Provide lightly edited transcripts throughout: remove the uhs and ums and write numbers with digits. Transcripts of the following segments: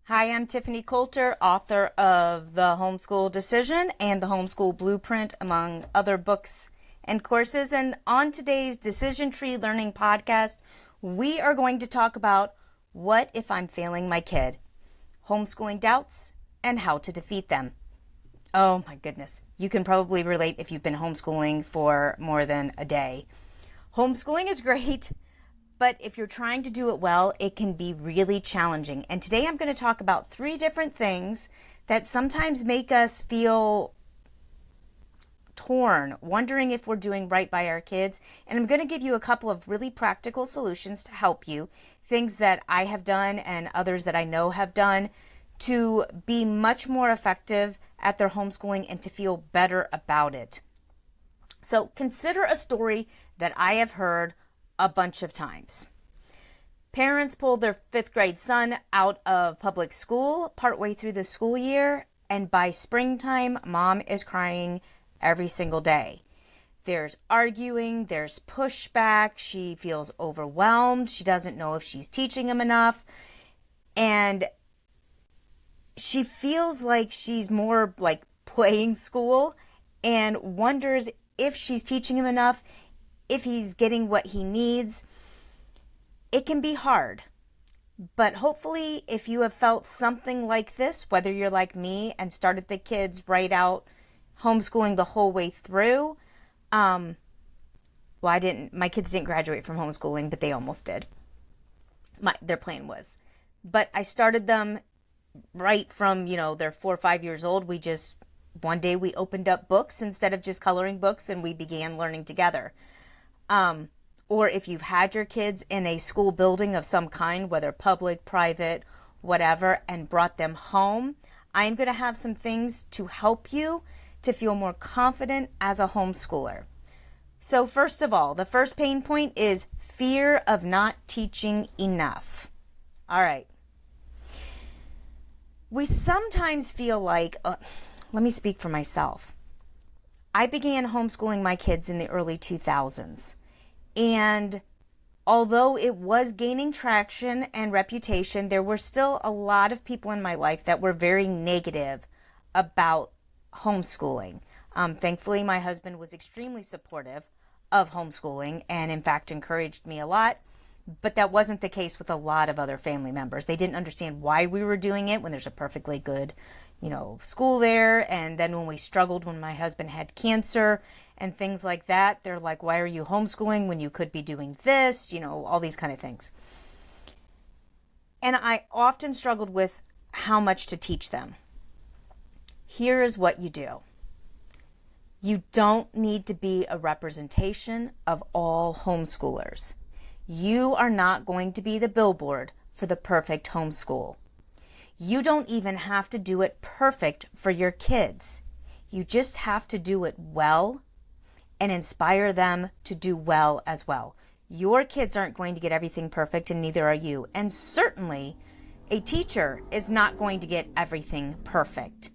Hi, I'm Tiffany Coulter, author of The Homeschool Decision and The Homeschool Blueprint, among other books and courses. And on today's Decision Tree Learning podcast, we are going to talk about what if I'm failing my kid, homeschooling doubts, and how to defeat them. Oh my goodness. You can probably relate if you've been homeschooling for more than a day. Homeschooling is great, but if you're trying to do it well, it can be really challenging. And today I'm going to talk about 3 different things that sometimes make us feel torn, wondering if we're doing right by our kids. And I'm going to give you a couple of really practical solutions to help you, things that I have done and others that I know have done to be much more effective at their homeschooling and to feel better about it. So consider a story that I have heard a bunch of times. Parents pulled their 5th grade son out of public school partway through the school year, and by springtime, mom is crying every single day. There's arguing, there's pushback, she feels overwhelmed, she doesn't know if she's teaching him enough, and she feels like she's more like playing school and wonders if she's teaching him enough, if he's getting what he needs. It can be hard, but hopefully if you have felt something like this, whether you're like me and started the kids right out homeschooling the whole way through, my kids didn't graduate from homeschooling, but they almost did. Their plan was. But I started them right from, they're 4 or 5 years old. One day we opened up books instead of just coloring books and we began learning together. Or if you've had your kids in a school building of some kind, whether public, private, whatever, and brought them home, I'm going to have some things to help you to feel more confident as a homeschooler. So first of all, the first pain point is fear of not teaching enough. All right. We sometimes feel like, let me speak for myself. I began homeschooling my kids in the early 2000s. And although it was gaining traction and reputation, there were still a lot of people in my life that were very negative about homeschooling. Thankfully, my husband was extremely supportive of homeschooling and in fact encouraged me a lot. But that wasn't the case with a lot of other family members. They didn't understand why we were doing it when there's a perfectly good, school there. And then when we struggled, when my husband had cancer and things like that, they're like, why are you homeschooling when you could be doing this? All these kind of things. And I often struggled with how much to teach them. Here is what you do. You don't need to be a representation of all homeschoolers. You are not going to be the billboard for the perfect homeschool. You don't even have to do it perfect for your kids. You just have to do it well and inspire them to do well as well. Your kids aren't going to get everything perfect, and neither are you. And certainly, a teacher is not going to get everything perfect.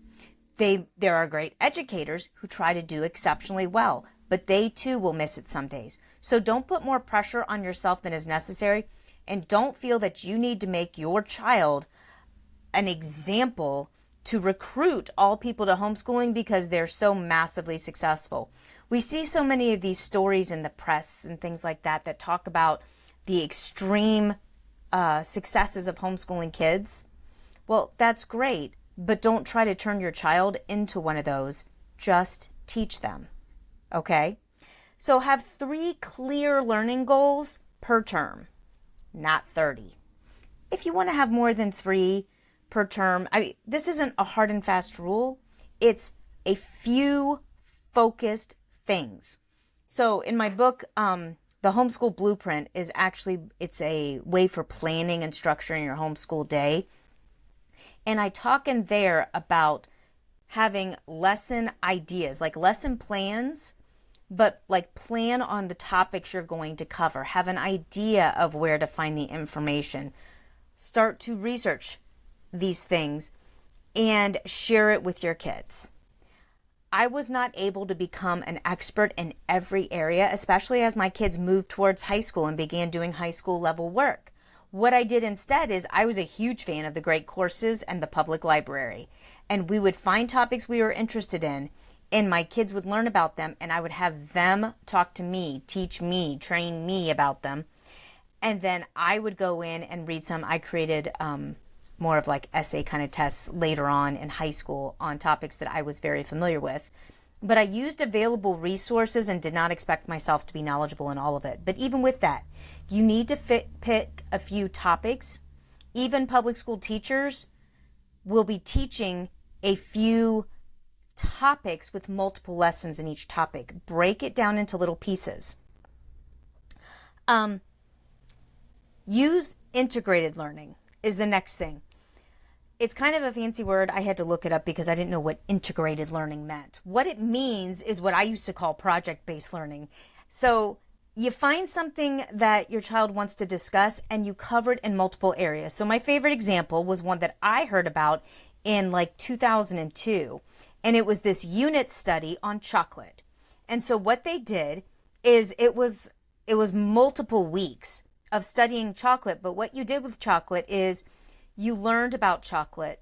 There are great educators who try to do exceptionally well, but they too will miss it some days. So don't put more pressure on yourself than is necessary, and don't feel that you need to make your child an example to recruit all people to homeschooling because they're so massively successful. We see so many of these stories in the press and things like that that talk about the extreme successes of homeschooling kids. Well, that's great, but don't try to turn your child into one of those. Just teach them. Okay? So have 3 clear learning goals per term, not 30. If you want to have more than 3 per term, this isn't a hard and fast rule. It's a few focused things. So in my book, The Homeschool Blueprint it's a way for planning and structuring your homeschool day. And I talk in there about having lesson ideas, like lesson plans, but like plan on the topics you're going to cover. Have an idea of where to find the information. Start to research these things and share it with your kids. I was not able to become an expert in every area, especially as my kids moved towards high school and began doing high school level work. What I did instead is I was a huge fan of the great courses and the public library. And we would find topics we were interested in, and my kids would learn about them, and I would have them talk to me, teach me, train me about them. And then I would go in and read some. I created more of like essay kind of tests later on in high school on topics that I was very familiar with. But I used available resources and did not expect myself to be knowledgeable in all of it. But even with that, you need to pick a few topics. Even public school teachers will be teaching a few topics with multiple lessons in each topic. Break it down into little pieces. Use integrated learning is the next thing. It's kind of a fancy word. I had to look it up because I didn't know what integrated learning meant. What it means is what I used to call project-based learning. So you find something that your child wants to discuss and you cover it in multiple areas. So my favorite example was one that I heard about in like 2002, and it was this unit study on chocolate. And so what they did is it was multiple weeks of studying chocolate, but what you did with chocolate is you learned about chocolate,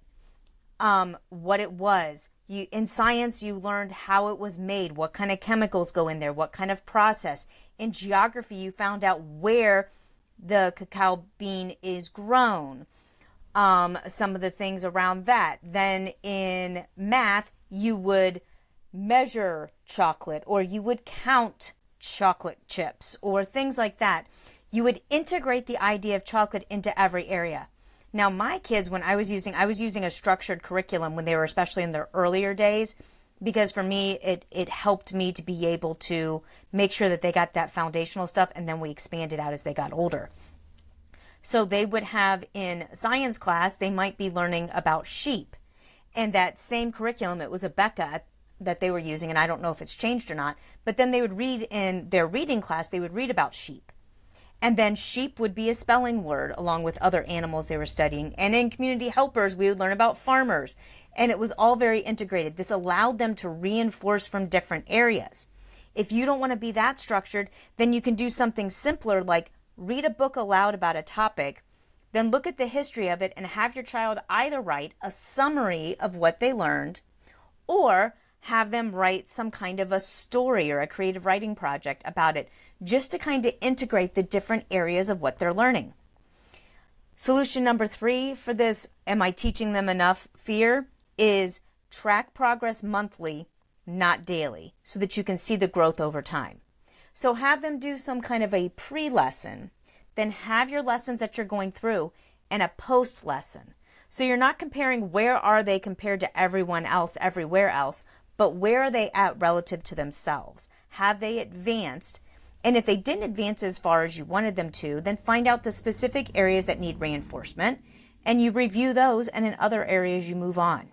what it was. In science, you learned how it was made, what kind of chemicals go in there, what kind of process. In geography, you found out where the cacao bean is grown, some of the things around that. Then in math, you would measure chocolate, or you would count chocolate chips, or things like that. You would integrate the idea of chocolate into every area. Now, my kids, when I was using a structured curriculum when they were especially in their earlier days, because for me, it helped me to be able to make sure that they got that foundational stuff, and then we expanded out as they got older. So they would have in science class, they might be learning about sheep. And that same curriculum, it was a Becca that they were using, and I don't know if it's changed or not, but then they would read in their reading class, they would read about sheep. And then sheep would be a spelling word along with other animals they were studying. And in community helpers, we would learn about farmers. And it was all very integrated. This allowed them to reinforce from different areas. If you don't want to be that structured, then you can do something simpler like read a book aloud about a topic, then look at the history of it and have your child either write a summary of what they learned or have them write some kind of a story or a creative writing project about it, just to kind of integrate the different areas of what they're learning. Solution number 3 for this, am I teaching them enough fear, is track progress monthly, not daily, so that you can see the growth over time. So have them do some kind of a pre-lesson, then have your lessons that you're going through and a post-lesson. So you're not comparing where are they compared to everyone else, everywhere else, but where are they at relative to themselves? Have they advanced? And if they didn't advance as far as you wanted them to, then find out the specific areas that need reinforcement, and you review those, and in other areas you move on.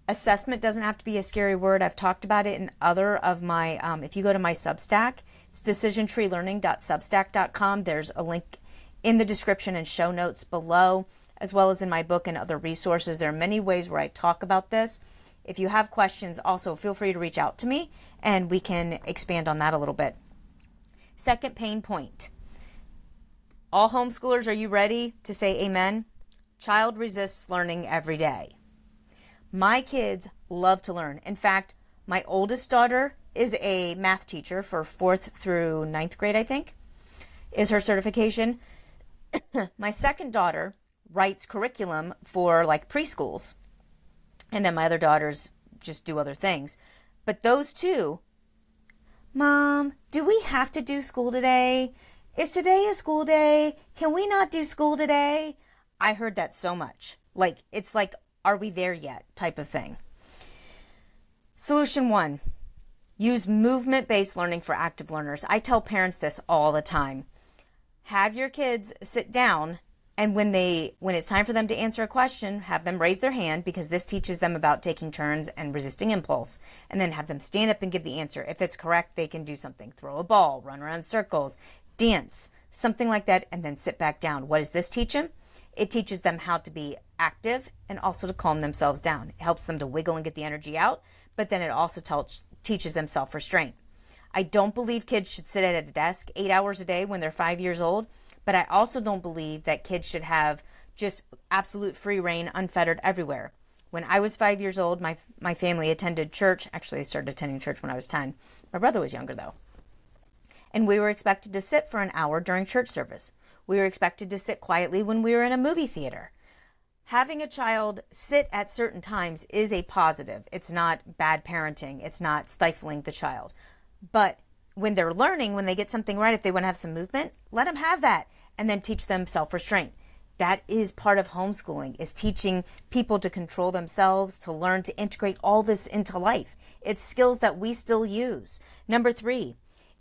Assessment doesn't have to be a scary word. I've talked about it in other of my, if you go to my Substack, it's decisiontreelearning.substack.com. There's a link in the description and show notes below, as well as in my book and other resources. There are many ways where I talk about this. If you have questions, also feel free to reach out to me and we can expand on that a little bit. Second pain point. All homeschoolers, are you ready to say amen? Child resists learning every day. My kids love to learn. In fact, my oldest daughter is a math teacher for 4th through 9th grade, I think, is her certification. My second daughter writes curriculum for like preschools. And then my other daughters just do other things. But those two, Mom, do we have to do school today? Is today a school day? Can we not do school today? I heard that so much. Like, it's like, are we there yet type of thing. Solution 1, use movement-based learning for active learners. I tell parents this all the time. Have your kids sit down, and when it's time for them to answer a question, have them raise their hand, because this teaches them about taking turns and resisting impulse, and then have them stand up and give the answer. If it's correct, they can do something. Throw a ball, run around in circles, dance, something like that, and then sit back down. What does this teach them? It teaches them how to be active and also to calm themselves down. It helps them to wiggle and get the energy out, but then it also teaches them self-restraint. I don't believe kids should sit at a desk 8 hours a day when they're 5 years old, But I also don't believe that kids should have just absolute free reign, unfettered everywhere. When I was 5 years old, my family attended church. Actually, I started attending church when I was 10. My brother was younger, though. And we were expected to sit for an hour during church service. We were expected to sit quietly when we were in a movie theater. Having a child sit at certain times is a positive. It's not bad parenting. It's not stifling the child. But when they're learning, when they get something right, if they want to have some movement, let them have that and then teach them self-restraint. That is part of homeschooling, is teaching people to control themselves, to learn to integrate all this into life. It's skills that we still use. Number 3,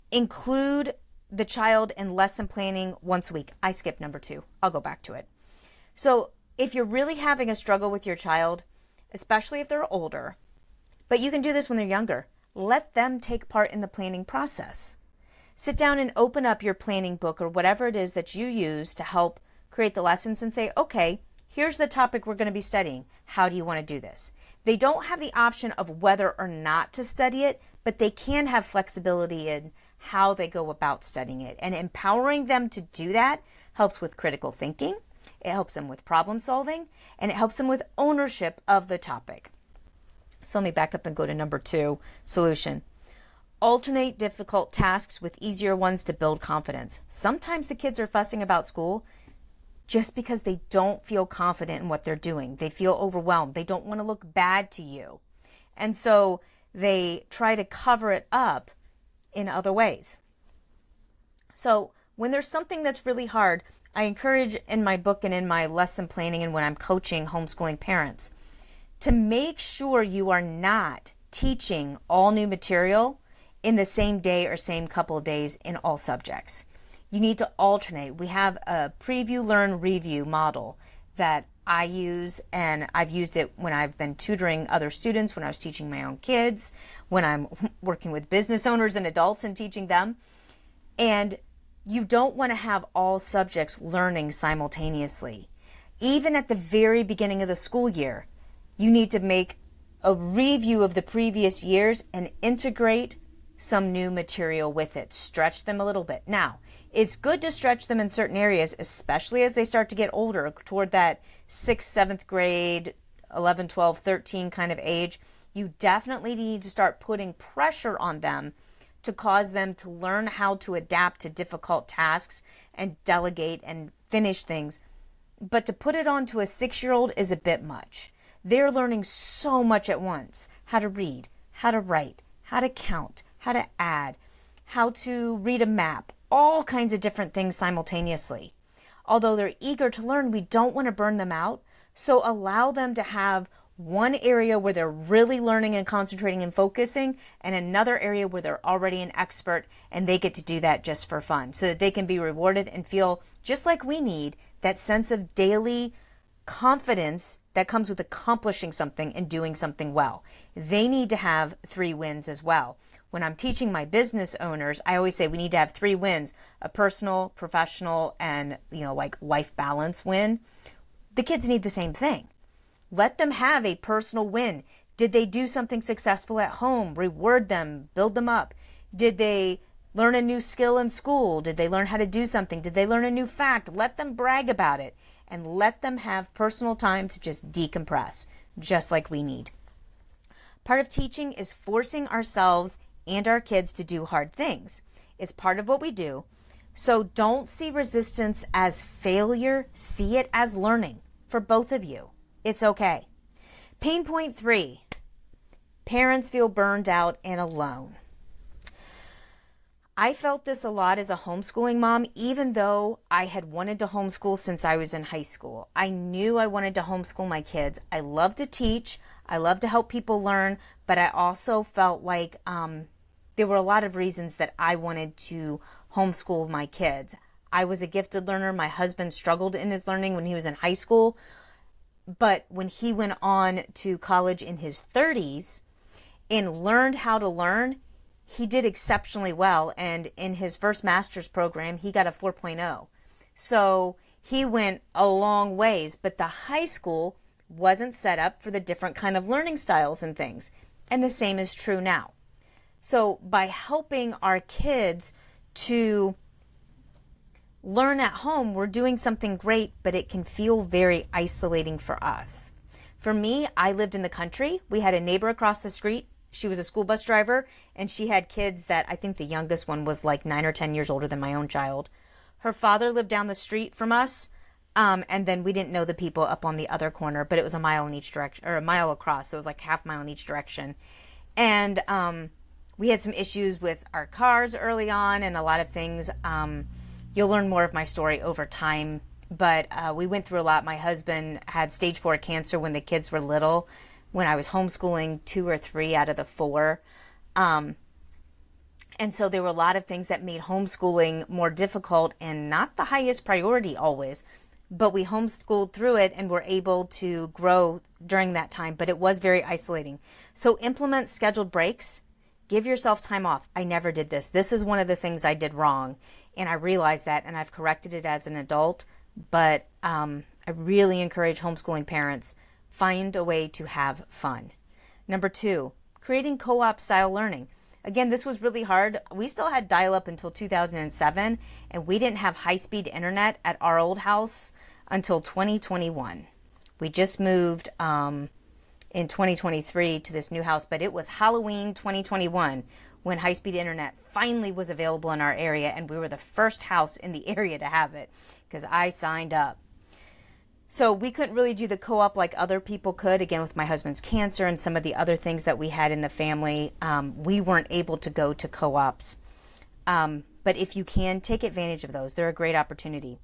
include the child in lesson planning once a week. I skipped number 2. I'll go back to it. So if you're really having a struggle with your child, especially if they're older, but you can do this when they're younger, let them take part in the planning process. Sit down and open up your planning book or whatever it is that you use to help create the lessons and say, okay, here's the topic we're going to be studying. How do you want to do this? They don't have the option of whether or not to study it, but they can have flexibility in how they go about studying it. And empowering them to do that helps with critical thinking, it helps them with problem solving, and it helps them with ownership of the topic. So let me back up and go to number 2, solution. Alternate difficult tasks with easier ones to build confidence. Sometimes the kids are fussing about school just because they don't feel confident in what they're doing. They feel overwhelmed. They don't want to look bad to you. And so they try to cover it up in other ways. So when there's something that's really hard, I encourage in my book and in my lesson planning and when I'm coaching homeschooling parents to make sure you are not teaching all new material in the same day or same couple of days in all subjects. You need to alternate. We have a preview, learn, review model that I use, and I've used it when I've been tutoring other students, when I was teaching my own kids, when I'm working with business owners and adults and teaching them. And you don't want to have all subjects learning simultaneously. Even at the very beginning of the school year, you need to make a review of the previous years and integrate some new material with it. Stretch them a little bit. Now, it's good to stretch them in certain areas, especially as they start to get older, toward that 6th, 7th grade, 11, 12, 13 kind of age. You definitely need to start putting pressure on them to cause them to learn how to adapt to difficult tasks and delegate and finish things. But to put it onto a 6-year-old is a bit much. They're learning so much at once. How to read, how to write, how to count, how to add, how to read a map, all kinds of different things simultaneously. Although they're eager to learn, we don't want to burn them out. So allow them to have one area where they're really learning and concentrating and focusing, and another area where they're already an expert and they get to do that just for fun so that they can be rewarded and feel just like we need that sense of daily confidence that comes with accomplishing something and doing something well. They need to have 3 wins as well. When I'm teaching my business owners, I always say we need to have 3 wins: a personal, professional, and like life balance win. The kids need the same thing. Let them have a personal win. Did they do something successful at home? Reward them, build them up. Did they learn a new skill in school? Did they learn how to do something? Did they learn a new fact? Let them brag about it and let them have personal time to just decompress, just like we need. Part of teaching is forcing ourselves and our kids to do hard things. It's part of what we do. So don't see resistance as failure. See it as learning for both of you. It's okay. Pain point 3, parents feel burned out and alone. I felt this a lot as a homeschooling mom, even though I had wanted to homeschool since I was in high school. I knew I wanted to homeschool my kids. I love to teach. I love to help people learn, but I also felt like there were a lot of reasons that I wanted to homeschool my kids. I was a gifted learner. My husband struggled in his learning when he was in high school. But when he went on to college in his 30s and learned how to learn, he did exceptionally well. And in his first master's program, he got a 4.0. So he went a long ways, but the high school wasn't set up for the different kind of learning styles and things. And the same is true now. So by helping our kids to learn at home, we're doing something great, but it can feel very isolating for us. For me, I lived in the country. We had a neighbor across the street. She was a school bus driver, and she had kids that I think the youngest one was like 9 or 10 years older than my own child. Her father lived down the street from us, and then we didn't know the people up on the other corner, but it was a mile in each direction, or a mile across, so it was like half mile in each direction. And we had some issues with our cars early on and a lot of things. You'll learn more of my story over time, but we went through a lot. My husband had stage 4 cancer when the kids were little, when I was homeschooling 2 or 3 out of the 4. And so there were a lot of things that made homeschooling more difficult and not the highest priority always. But we homeschooled through it and were able to grow during that time. But it was very isolating. So implement scheduled breaks. Give yourself time off. I never did this. This is one of the things I did wrong. And I realized that, and I've corrected it as an adult. But I really encourage homeschooling parents, find a way to have fun. Number 2, creating co-op style learning. Again, this was really hard. We still had dial-up until 2007, and we didn't have high-speed internet at our old house until 2021. We just moved in 2023 to this new house, but it was Halloween 2021 when high-speed internet finally was available in our area, and we were the first house in the area to have it because I signed up. So we couldn't really do the co-op like other people could. Again, with my husband's cancer and some of the other things that we had in the family, we weren't able to go to co-ops. But if you can, take advantage of those. They're a great opportunity.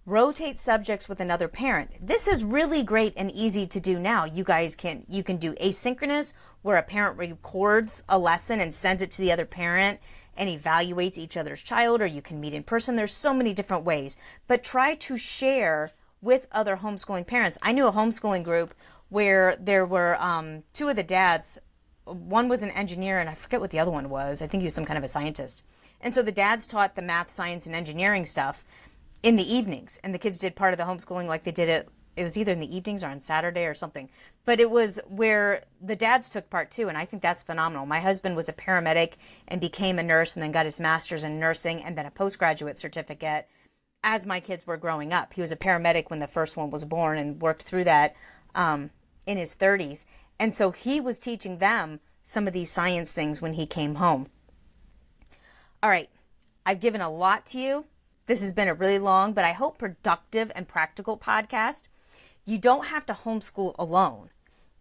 Rotate subjects with another parent. This is really great and easy to do now. You can do asynchronous, where a parent records a lesson and sends it to the other parent and evaluates each other's child, or you can meet in person. There's so many different ways. But try to share with other homeschooling parents. I knew a homeschooling group where there were 2 of the dads. One was an engineer, and I forget what the other one was. I think he was some kind of a scientist. And so the dads taught the math, science, and engineering stuff in the evenings, and the kids did part of the homeschooling like they did it. It was either in the evenings or on Saturday or something. But it was where the dads took part too, and I think that's phenomenal. My husband was a paramedic and became a nurse and then got his master's in nursing and then a postgraduate certificate as my kids were growing up. He was a paramedic when the first one was born and worked through that in his 30s. And so he was teaching them some of these science things when he came home. All right, I've given a lot to you. This has been a really long, but I hope productive and practical podcast. You don't have to homeschool alone.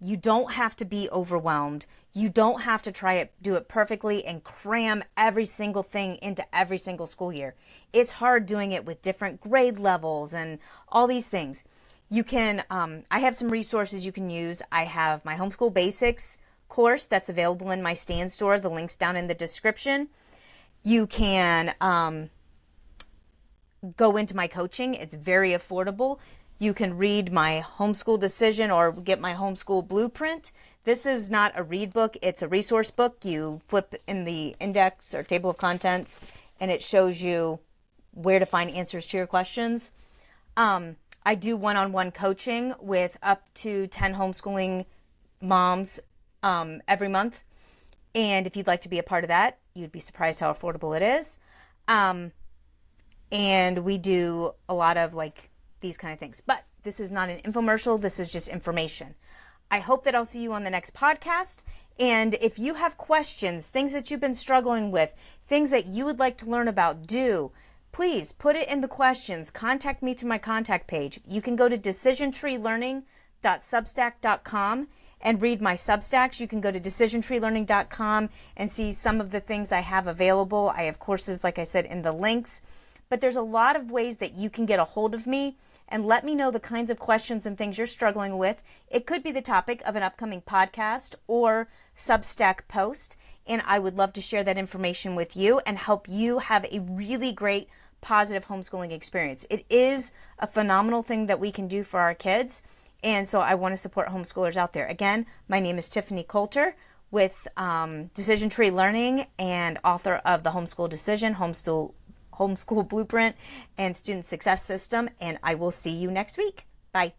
You don't have to be overwhelmed. You don't have to do it perfectly and cram every single thing into every single school year. It's hard doing it with different grade levels and all these things. You can, I have some resources you can use. I have my Homeschool Basics course that's available in my Stand store. The link's down in the description. You can go into my coaching. It's very affordable. You can read my homeschool decision or get my homeschool blueprint. This is not a read book. It's a resource book. You flip in the index or table of contents and it shows you where to find answers to your questions. I do one-on-one coaching with up to 10 homeschooling moms every month. And if you'd like to be a part of that, you'd be surprised how affordable it is. And we do a lot of like these kind of things. But this is not an infomercial. This is just information. I hope that I'll see you on the next podcast. And if you have questions, things that you've been struggling with, things that you would like to learn about, please put it in the questions. Contact me through my contact page. You can go to decisiontreelearning.substack.com and read my Substacks. You can go to decisiontreelearning.com and see some of the things I have available. I have courses, like I said, in the links. But there's a lot of ways that you can get a hold of me and let me know the kinds of questions and things you're struggling with. It could be the topic of an upcoming podcast or Substack post, and I would love to share that information with you and help you have a really great, positive homeschooling experience. It is a phenomenal thing that we can do for our kids, and so I want to support homeschoolers out there. Again, my name is Tiffany Coulter with Decision Tree Learning and author of The Homeschool Decision, Homeschool Blueprint, and Student Success System, and I will see you next week. Bye.